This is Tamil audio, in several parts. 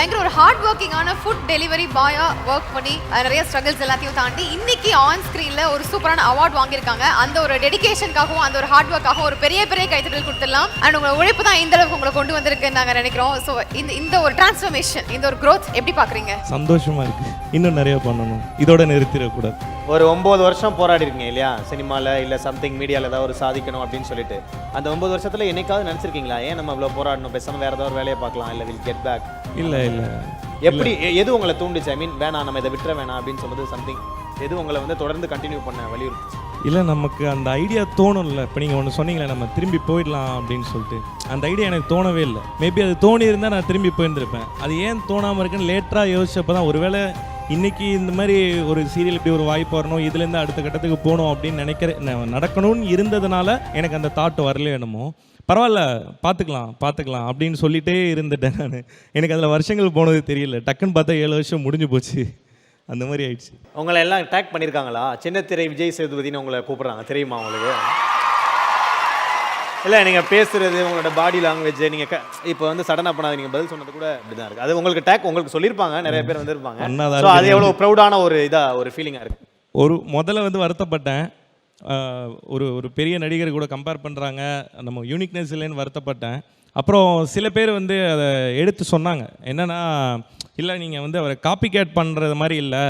பயங்கர ஒரு ஹார்ட் ஒர்க்கிங்கான ஃபுட் டெலிவரி பாயா ஒர்க் பண்ணி நிறைய ஸ்ட்ரகிள்ஸ் எல்லாத்தையும் தாண்டி இன்னைக்கு ஆன் ஸ்க்ரீன்ல ஒரு சூப்பரான அவார்ட் வாங்கியிருக்காங்க. அந்த ஒரு டெடிகேஷனுக்காகவும் அந்த ஒரு ஹார்ட் ஒர்க்காகவும் ஒரு பெரிய பெரிய கைத்தட்டல் கொடுத்துடலாம். அண்ட் உங்களோட உழைப்பு தான் இந்த அளவுக்கு உங்களை கொண்டு வந்திருக்குன்னு நாங்கள் நினைக்கிறோம். ஸோ இந்த ஒரு டிரான்ஸ்ஃபர்மேஷன், இந்த ஒரு growth எப்படி பார்க்குறீங்க? சந்தோஷமா இருக்கு. இன்னும் நிறைய பண்ணணும், இதோட நிறுத்திடக்கூடாது. ஒரு 9 வருஷம் போராடி இருக்கீங்க இல்லையா, சினிமாவில் இல்லை சம்திங் மீடியாவில் ஏதாவது ஒரு சாதிக்கணும் அப்படின்னு சொல்லிட்டு. அந்த 9 வருஷத்தில் என்னைக்காவது நினச்சிருக்கீங்களா, ஏன் நம்ம இவ்வளோ போராடணும், பேசாமல் வேறு ஏதாவது ஒரு வேலையை பார்க்கலாம், இல்லை வில் கெட் பேக்? இல்லை இல்லை, எப்படி எது உங்களை தூண்டுச்சு? ஐ மீன் வேணாம், நம்ம இதை விட்டுற வேணாம் அப்படின்னு சொல்லுறது சம்திங் எது உங்களை வந்து தொடர்ந்து கண்டினியூ பண்ண வலியுறுத்துச்சு? இல்லை, நமக்கு அந்த ஐடியா தோணும்ல. இப்போ நீங்கள் ஒன்று சொன்னீங்களே, நம்ம திரும்பி போயிடலாம் அப்படின்னு சொல்லிட்டு, அந்த ஐடியா எனக்கு தோணவே இல்லை. மேபி அது தோணி இருந்தால் நான் திரும்பி போயிருந்திருப்பேன். அது ஏன் தோணாமல் இருக்குன்னு லேட்டராக யோசிச்சப்போ தான், ஒருவேளை இன்றைக்கி இந்த மாதிரி ஒரு சீரியல் இப்படி ஒரு வாய்ப்பு வரணும், இதுலேருந்து அடுத்த கட்டத்துக்கு போகணும் அப்படின்னு நடக்கணும்னு இருந்ததுனால எனக்கு அந்த தாட் வரல. என்னமோ பரவாயில்ல, பார்த்துக்கலாம் அப்படின்னு சொல்லிகிட்டே இருந்துட்டேன் நான். எனக்கு அதில் வருஷங்கள் போனது தெரியல. டக்குன்னு பார்த்தா 7 வருஷம் முடிஞ்சு போச்சு. அந்த மாதிரி ஆயிடுச்சு. உங்களை எல்லாம் டேக் பண்ணியிருக்காங்களா? சின்னத்திரை விஜய் சேதுபதினு உங்களை கூப்பிட்றாங்க, தெரியுமா உங்களுக்கு? இல்லை, நீங்கள் பேசுகிறது, உங்களோட பாடி லாங்குவேஜ், நீங்கள் இப்போ வந்து சடனாக பண்ணாது, நீங்கள் பதில் சொன்னது கூட இப்படி தான் இருக்குது. அது உங்களுக்கு டேக் உங்களுக்கு சொல்லியிருப்பாங்க, நிறைய பேர் வந்திருப்பாங்க. ஸோ அது எவ்வளோ ப்ரௌடான ஒரு ஃபீலிங்காக இருக்குது. முதல்ல வந்து வருத்தப்பட்டேன். ஒரு பெரிய நடிகர் கூட கம்பேர் பண்ணுறாங்க, நம்ம யூனிக்னஸ் இல்லைன்னு வருத்தப்பட்டேன். அப்புறம் சில பேர் வந்து அதை எடுத்து சொன்னாங்க. என்னென்னா, இல்லை நீங்கள் வந்து அவரை காப்பி கேட் பண்ணுறது மாதிரி இல்லை.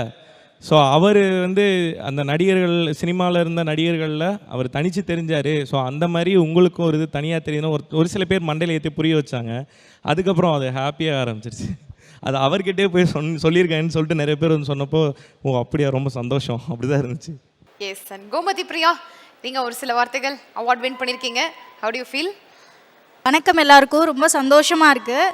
ஸோ அவர் வந்து அந்த நடிகர்கள், சினிமாவில் இருந்த நடிகர்களில் அவர் தனித்து தெரிஞ்சார். ஸோ அந்த மாதிரி உங்களுக்கும் ஒரு இது தனியாக தெரியணும் ஒரு சில பேர் மண்டையில் ஏற்றி புரிய வச்சாங்க. அதுக்கப்புறம் அது ஹாப்பியாக ஆரம்பிச்சிருச்சு. அது அவர்கிட்டே போய் சொல்லியிருக்கேன்னு சொல்லிட்டு நிறைய பேர் வந்து சொன்னப்போ, ஓ அப்படியா, ரொம்ப சந்தோஷம், அப்படி தான் இருந்துச்சு. எஸ். அண்ட் கோமதி பிரியா, நீங்கள் ஒரு சில வார்த்தைகள், அவார்ட் வின் பண்ணியிருக்கீங்க. How do you feel? வணக்கம் எல்லாருக்கும். ரொம்ப சந்தோஷமாக இருக்குது.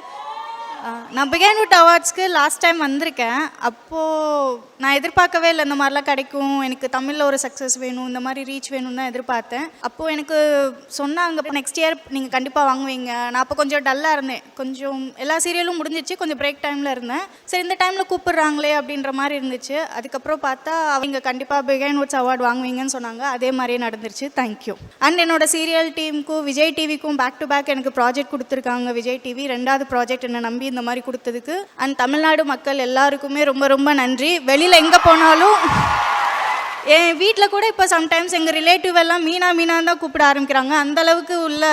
நான் பிகைன் வித் அவார்ட்ஸ்க்கு லாஸ்ட் டைம் வந்திருக்கேன். அப்போது நான் எதிர்பார்க்கவே இல்லை இந்த மாதிரிலாம் கிடைக்கும், எனக்கு தமிழில் ஒரு சக்ஸஸ் வேணும், இந்த மாதிரி ரீச் வேணும்னு தான் எதிர்பார்த்தேன். அப்போது எனக்கு சொன்னாங்க, நெக்ஸ்ட் இயர் நீங்கள் கண்டிப்பாக வாங்குவீங்க. நான் அப்போ கொஞ்சம் டல்லாக இருந்தேன், கொஞ்சம் எல்லா சீரியலும் முடிஞ்சிச்சு, கொஞ்சம் பிரேக் டைமில் இருந்தேன். சரி, இந்த டைமில் கூப்பிட்றாங்களே அப்படின்ற மாதிரி இருந்துச்சு. அதுக்கப்புறம் பார்த்தா அவங்க கண்டிப்பாக பிகைன் விட்ஸ் அவார்ட் வாங்குவீங்கன்னு சொன்னாங்க. அதே மாதிரியே நடந்துருச்சு. தேங்க்யூ. அண்ட் என்னோட சீரியல் டீமுக்கும் விஜய் டிவிக்கும் பேக் டு பேக் எனக்கு ப்ராஜெக்ட் கொடுத்துருக்காங்க. விஜய் டிவி 2வது ப்ராஜெக்ட் என்னை நம்பி இந்த மாதிரி கொடுத்ததுக்கு அண்ட் தமிழ்நாடு மக்கள் எல்லாருக்குமே ரொம்ப ரொம்ப நன்றி. வெளியில் எங்கே போனாலும், என் வீட்டில் கூட இப்போ சம்டைம்ஸ் எங்கள் ரிலேட்டிவ் எல்லாம் மீனான்னு தான் கூப்பிட ஆரம்பிக்கிறாங்க. அந்தளவுக்கு உள்ள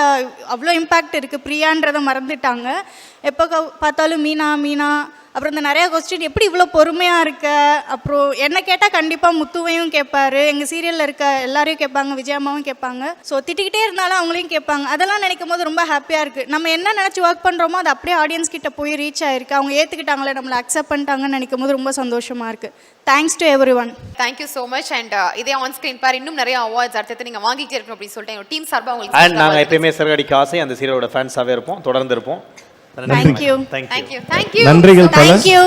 அவ்வளோ இம்பேக்ட் இருக்குது. பிரியான்றதை மறந்துட்டாங்க. எப்போ பார்த்தாலும் மீனா. அப்புறம் இந்த நிறையா கொஸ்டின், எப்படி இவ்வளோ பொறுமையாக இருக்க? அப்புறம் என்ன கேட்டால் கண்டிப்பாக முத்துவையும் கேட்பாரு, எங்கள் சீரியலில் இருக்க எல்லாரையும் கேட்பாங்க, விஜயம்மாவும் கேட்பாங்க. ஸோ திட்டிக்கிட்டே இருந்தாலும் அவங்களையும் கேட்பாங்க. அதெல்லாம் நினைக்கும் போது ரொம்ப ஹாப்பியாக இருக்குது. நம்ம என்ன நினச்சி ஒர்க் பண்ணுறோமோ அது அப்படியே ஆடியன்ஸ் கிட்ட போய் ரீச் ஆகிருக்கு. அவங்க ஏற்றுக்கிட்டாங்களே, நம்மளை அக்செப்ட் பண்ணிட்டாங்கன்னு நினைக்கும் போது ரொம்ப சந்தோஷமாக இருக்குது. Thanks to everyone. Thank you so much. And இதே ஆன் ஸ்க்ரீன் பார் இன்னும் நிறைய அவார்ட்ஸ் அடுத்து நீங்கள் வாங்கிட்டே இருக்கணும் அப்படின்னு சொல்லிட்டு எங்கள் டீம் சார்பாக உங்களுக்கு. அண்ட் நாங்கள் எப்பயுமே சிறகடிக்க ஆசை அந்த சீரியலோட ஃபேன்ஸாகவே இருப்போம், தொடர்ந்து இருப்போம். தேங்க்யூ. தேங்க்யூ. நன்றிகள் பல. தேங்க்யூ.